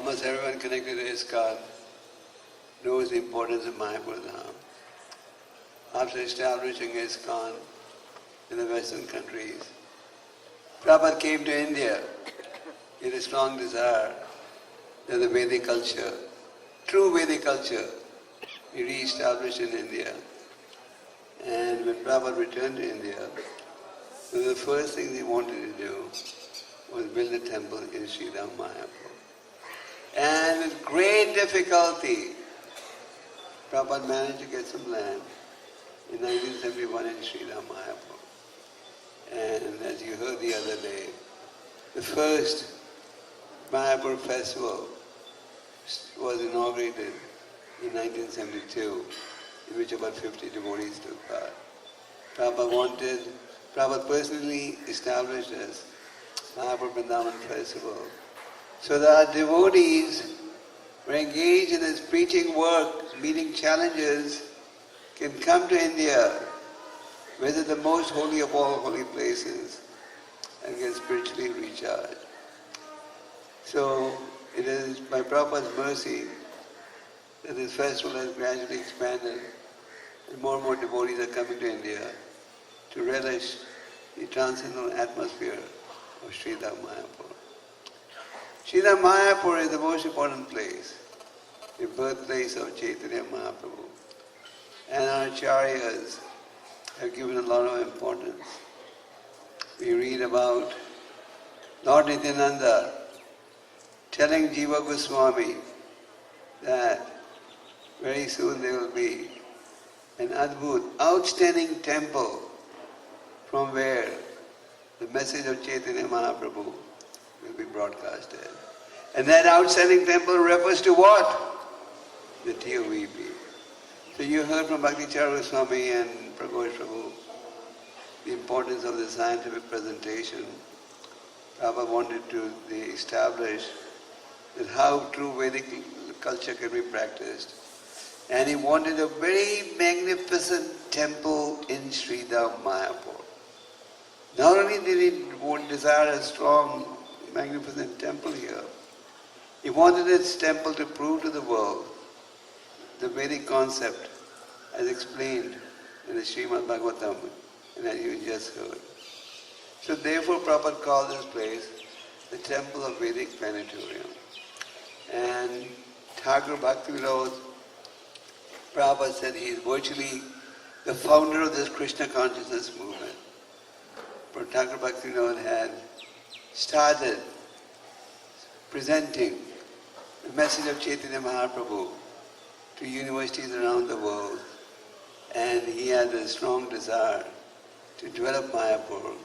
Almost everyone connected to ISKCON knows the importance of Mayapur Dham. After establishing ISKCON in the Western countries, Prabhupada came to India. He had a strong desire that the Vedic culture, true Vedic culture, be re-established in India. And when Prabhupada returned to India, one of the first things he wanted to do was build a temple in Sri Ram Mayapur. And with great difficulty, Prabhupada managed to get some land in 1971 in Sri Ram Mayapur. And as you heard the other day, the first Mayapur festival was inaugurated in 1972, in which about 50 devotees took part. Prabhupada personally established this Mayapur Vrindavan festival so that our devotees were engaged in this preaching work, meeting challenges, can come to India, visit the most holy of all holy places, and get spiritually recharged. So it is by Prabhupada's mercy that this festival has gradually expanded and more devotees are coming to India to relish the transcendental atmosphere of Sri Ram Mayapur. Sri Ram Mayapur is the most important place, the birthplace of Chaitanya Mahaprabhu. And our acharyas have given a lot of importance. We read about Lord Nityananda telling Jiva Goswami that very soon there will be an Adbhut, outstanding temple from where the message of Chaitanya Mahaprabhu will be broadcasted. And that outstanding temple refers to what? The TOVP. So you heard from Bhakti Chara Goswami and Praghosh Prabhu the importance of the scientific presentation. Prabhupada wanted to establish that how true Vedic culture can be practiced. And he wanted a very magnificent temple in Sri Ram Mayapur. Not only did he desire a strong, magnificent temple here, he wanted this temple to prove to the world the Vedic concept as explained in the Srimad Bhagavatam and as you just heard. So therefore Prabhupada called this place the Temple of Vedic Planetarium. And Thakur Bhaktivinoda Prabhupada said he is virtually the founder of this Krishna consciousness movement. For Thakur Bhaktivinoda had started presenting the message of Chaitanya Mahaprabhu to universities around the world, and he had a strong desire to develop Mayapur.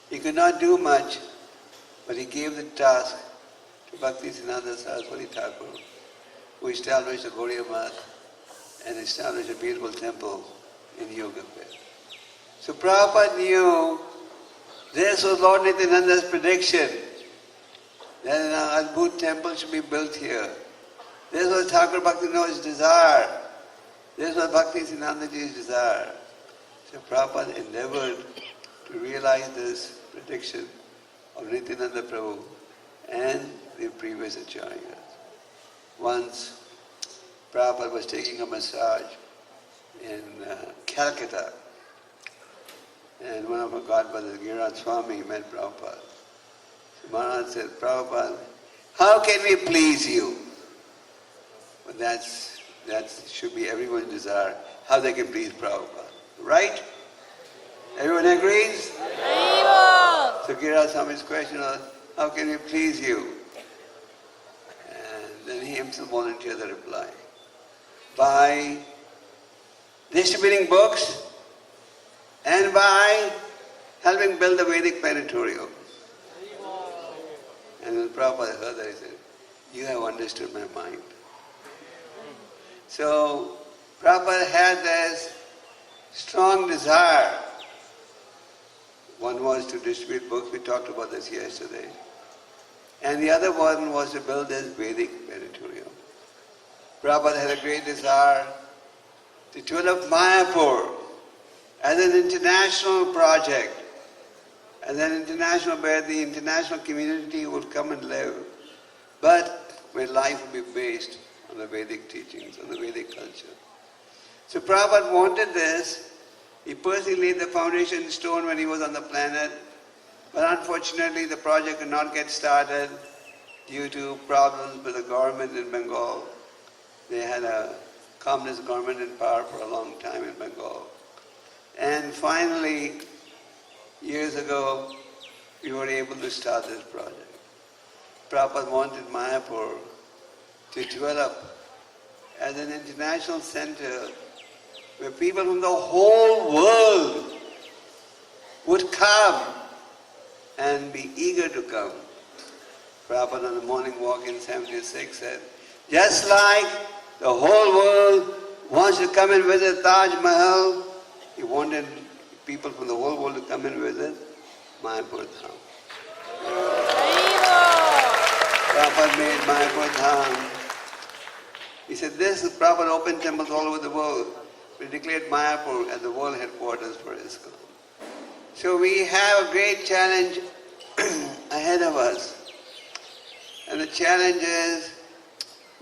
He could not do much, but he gave the task to Bhakti Siddhanta Saraswati Thakur, who established a Gaudiya Math and established a beautiful temple in Yoga Pit. So Prabhupada knew this was Lord Nityananda's prediction, that an Adbhut temple should be built here. This was Thakur Bhaktivinoda's desire. This was Bhakti Siddhantaji's desire. So Prabhupada endeavored to realize this prediction of Nityananda Prabhu and the previous acharyas. Once Prabhupada was taking a massage in Calcutta, and one of our godbrothers, Giriraj Swami, met Prabhupada. So Maharaj said, Prabhupada, how can we please you? But that should be everyone's desire, how they can please Prabhupada. Right? Everyone agrees? So Giriraj Swami's question was, how can we please you? And then he himself volunteered the reply. By distributing books and by helping build the Vedic planetarium. And when Prabhupada heard that, he said, you have understood my mind. So Prabhupada had this strong desire. One was to distribute books, we talked about this yesterday. And the other one was to build this Vedic planetarium. Prabhupada had a great desire to develop Mayapur as an international project, as an international where the international community would come and live. But where life would be based on the Vedic teachings, on the Vedic culture. So Prabhupada wanted this. He personally laid the foundation stone when he was on the planet, but unfortunately the project could not get started due to problems with the government in Bengal. They had a communist government in power for a long time in Bengal. And finally, years ago, we were able to start this project. Prabhupada wanted Mayapur to develop as an international center where people from the whole world would come and be eager to come. Prabhupada on the morning walk in 76 said, just like the whole world wants to come and visit Taj Mahal, he wanted people from the whole world to come and visit Mayapur Dham. Prabhupada made Mayapur Dham. He said, this is Prabhupada opened temples all over the world. We declared Mayapur as the world headquarters for ISKCON. So we have a great challenge ahead of us. And the challenge is,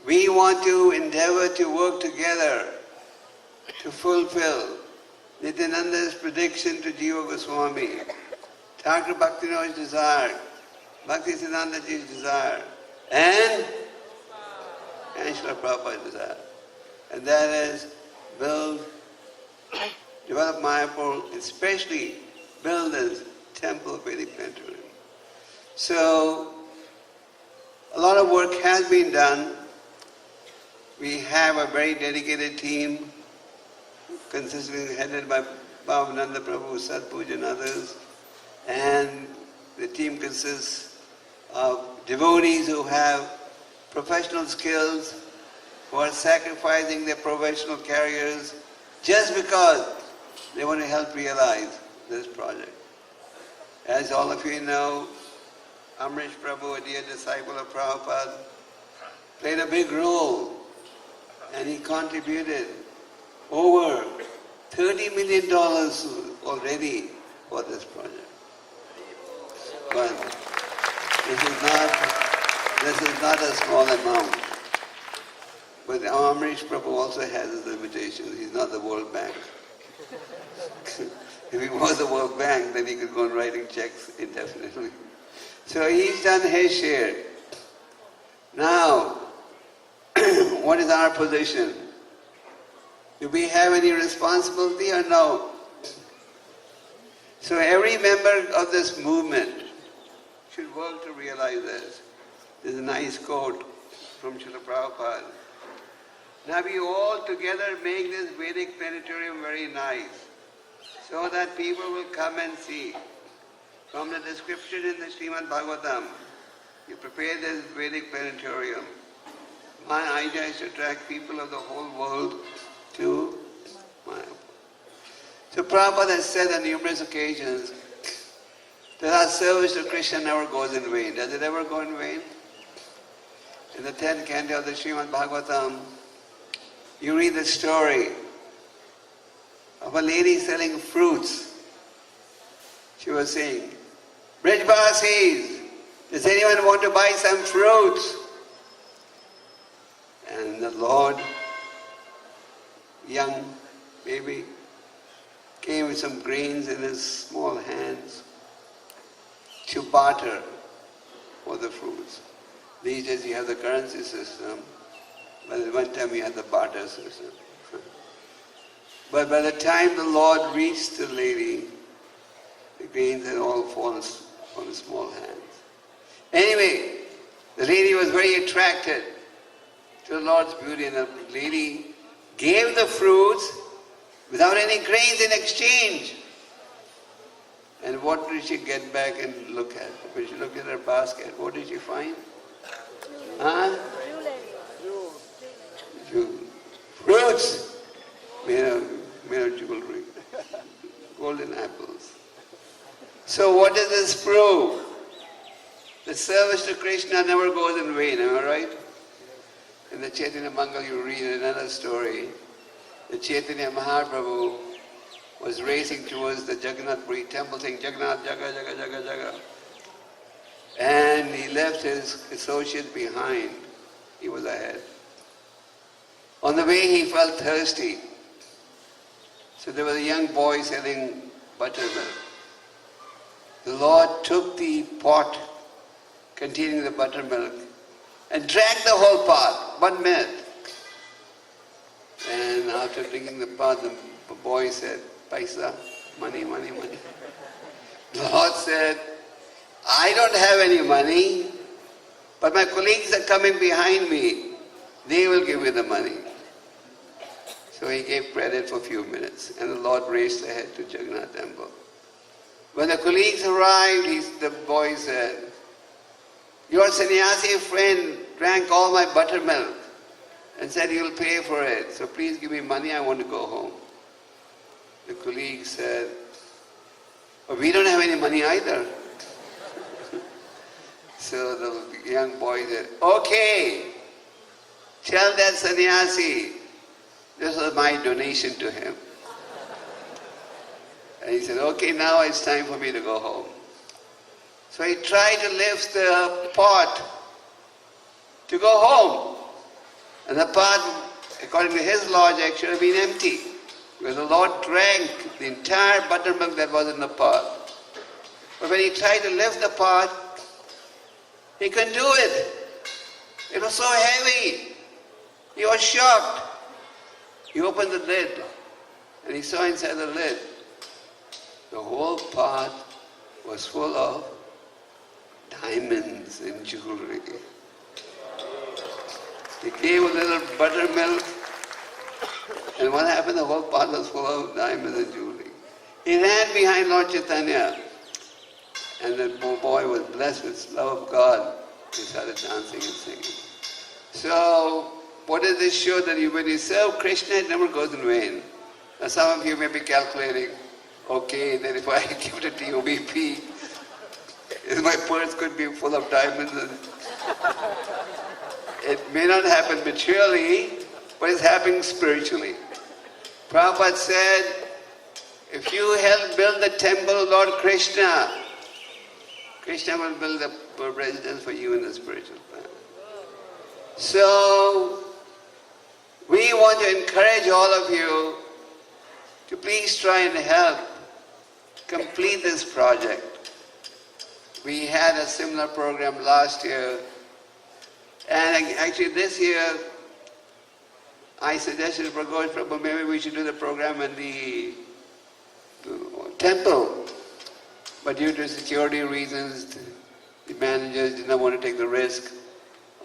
we want to endeavor to work together to fulfill Nityananda's prediction to Jiva Goswami, Thakur Bhaktivinoda's desire, Bhaktisiddhantaji's desire, and Srila Prabhupada's desire. And that is build, develop Mayapur, especially build this temple of Vedic planetarium. So, a lot of work has been done. We have a very dedicated team, consistently headed by Bhavananda Prabhu, Sadpuj and others. And the team consists of devotees who have professional skills, who are sacrificing their professional careers just because they want to help realize this project. As all of you know, Amrish Prabhu, a dear disciple of Prabhupada, played a big role, and he contributed over $30 million already for this project. But this is not a small amount. But Amrish Prabhu also has his limitations. He's not the World Bank. If he was the World Bank, then he could go on writing checks indefinitely. So he's done his share. Now, what is our position? Do we have any responsibility or no? So every member of this movement should work to realize this. There's a nice quote from Srila Prabhupada. Now we all together make this Vedic planetarium very nice, so that people will come and see. From the description in the Srimad Bhagavatam, you prepare this Vedic planetarium. My idea is to attract people of the whole world to Mayapur. So Prabhupada has said on numerous occasions that our service to Krishna never goes in vain. Does it ever go in vain? In the 10th canto of the Srimad Bhagavatam, you read the story of a lady selling fruits. She was saying, Brijvasis, does anyone want to buy some fruits? And the Lord, young baby, came with some grains in his small hands to barter for the fruits. These days you have the currency system, but at one time you had the barter system. But by the time the Lord reached the lady, the grains had all fallen on his small hands. Anyway, the lady was very attracted to the Lord's beauty, and the lady gave the fruits without any grains in exchange. And what did she get back and look at? When she looked at her basket, what did she find? Huh? Fruits made of jewelry, golden apples. So what does this prove? The service to Krishna never goes in vain, am I right? In the Chaitanya Mangal you read another story. The Chaitanya Mahaprabhu was racing towards the Jagannath Puri temple saying, Jagannath, Jaga, Jaga, Jaga, Jaga. And he left his associate behind he was ahead. On the way he felt thirsty. So there was a young boy selling buttermilk. The Lord took the pot containing the buttermilk and drank the whole pot, 1 minute. And after drinking the pot, the boy said, "Paisa, money, money, money." The Lord said, "I don't have any money, but my colleagues are coming behind me. They will give you the money." So he gave credit for a few minutes, and the Lord raced ahead to Jagannath temple. When the colleagues arrived, the boy said, "Your sannyasi friend drank all my buttermilk and said he will pay for it. So please give me money, I want to go home." The colleague said, "But we don't have any money either." So the young boy said, "Okay, tell that sannyasi this was my donation to him." And he said, "Okay, now it's time for me to go home." So he tried to lift the pot to go home. And the pot, according to his logic, should have been empty. Because the Lord drank the entire buttermilk that was in the pot. But when he tried to lift the pot, he couldn't do it. It was so heavy. He was shocked. He opened the lid and he saw inside the lid the whole pot was full of diamonds and jewelry. He gave a little buttermilk, and what happened? The whole pot was full of diamonds and jewelry. He ran behind Lord Chaitanya, and the boy was blessed with love of God. He started dancing and singing. So, what does this show? That when you serve Krishna, it never goes in vain. Now, some of you may be calculating, okay, then if I give it to TOVP, my purse could be full of diamonds. And it may not happen materially, but it's happening spiritually. Prabhupada said, if you help build the temple of Lord Krishna, Krishna will build a residence for you in the spiritual planet. So, we want to encourage all of you to please try and help complete this project. We had a similar program last year, and actually this year I suggested to Prabhu, maybe we should do the program in the temple. But due to security reasons, the managers did not want to take the risk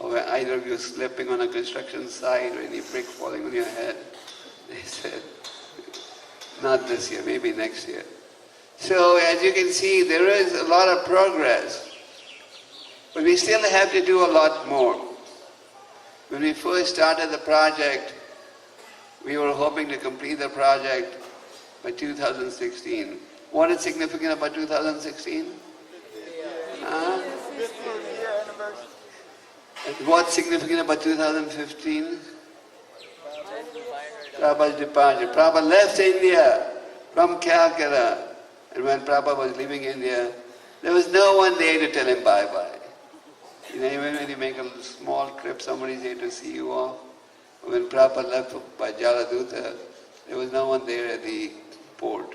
of either of you slipping on a construction site or any brick falling on your head. They said, not this year, maybe next year. So as you can see, there is a lot of progress, but we still have to do a lot more. When we first started the project, we were hoping to complete the project by 2016. What is significant about 2016? And what's significant about 2015? Prabhupada's departure. Prabhupada left India from Calcutta. And when Prabhupada was leaving India, there was no one there to tell him bye-bye. You know, even when you make a small trip, somebody's there to see you off. When Prabhupada left by Jaladuta, there was no one there at the port.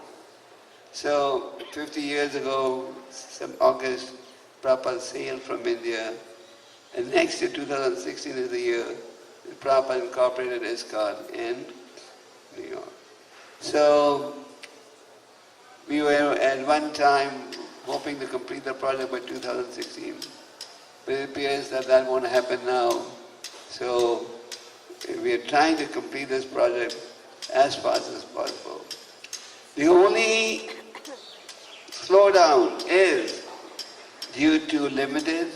So, 50 years ago, some August, Prabhupada sailed from India. And next year, 2016 is the year that Prabhupada incorporated ISKCON in New York. So, we were at one time hoping to complete the project by 2016. But it appears that that won't happen now. So we are trying to complete this project as fast as possible. The only slowdown is due to limited,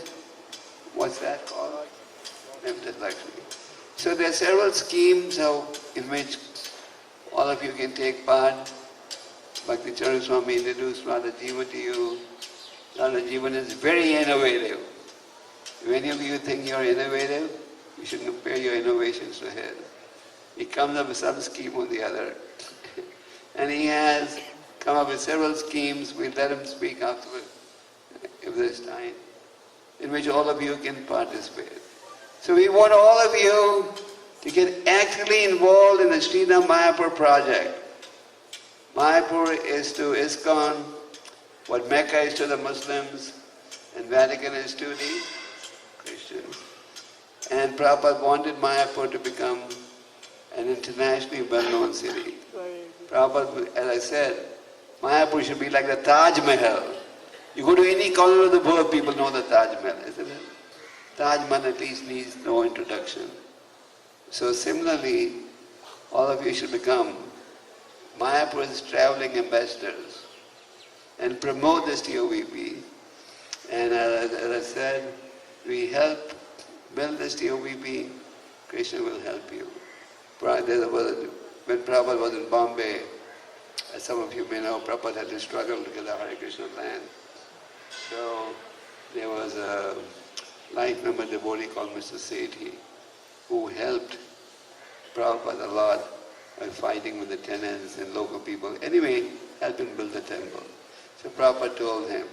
what's that called? Limited luxury. So there are several schemes in which all of you can take part. Bhakti Charan Swami introduced Radha Jivan to you. Radha Jivan is very innovative. If any of you think you're innovative, you should compare your innovations to his. He comes up with some scheme or the other. And he has come up with several schemes. We'll let him speak afterwards, if there's time, in which all of you can participate. So we want all of you to get actively involved in the Srinath Mayapur project. Mayapur is to ISKCON what Mecca is to the Muslims and Vatican is to the Christians. And Prabhupada wanted Mayapur to become an internationally well-known city. Prabhupada, as I said, Mayapur should be like the Taj Mahal. You go to any corner of the world, people know the Taj Mahal, isn't it? Taj Mahal at least needs no introduction. So similarly, all of you should become Mayapur's traveling ambassadors and promote this TOVP. And as I said, we help build this TOVP, Krishna will help you. When Prabhupada was in Bombay, as some of you may know, Prabhupada had to struggle to get the Hare Krishna land. So there was a life member devotee called Mr. Sethi who helped Prabhupada a lot by fighting with the tenants and local people. Anyway, helped him build the temple. So Prabhupada told him,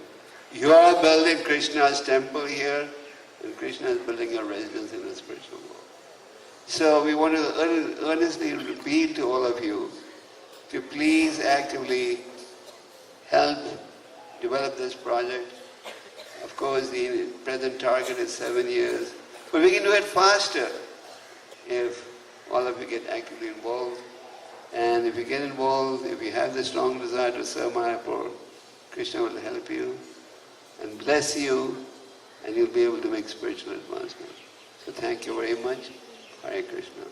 you are building Krishna's temple here, and Krishna is building your residence in the spiritual world. So we want to earnestly appeal to all of you to please actively help develop this project. Of course, the present target is 7 years, but we can do it faster if all of you get actively involved. And if you get involved, if you have the strong desire to serve Mayapur, Krishna will help you and bless you, and you'll be able to make spiritual advancement. So thank you very much. Hare Krishna.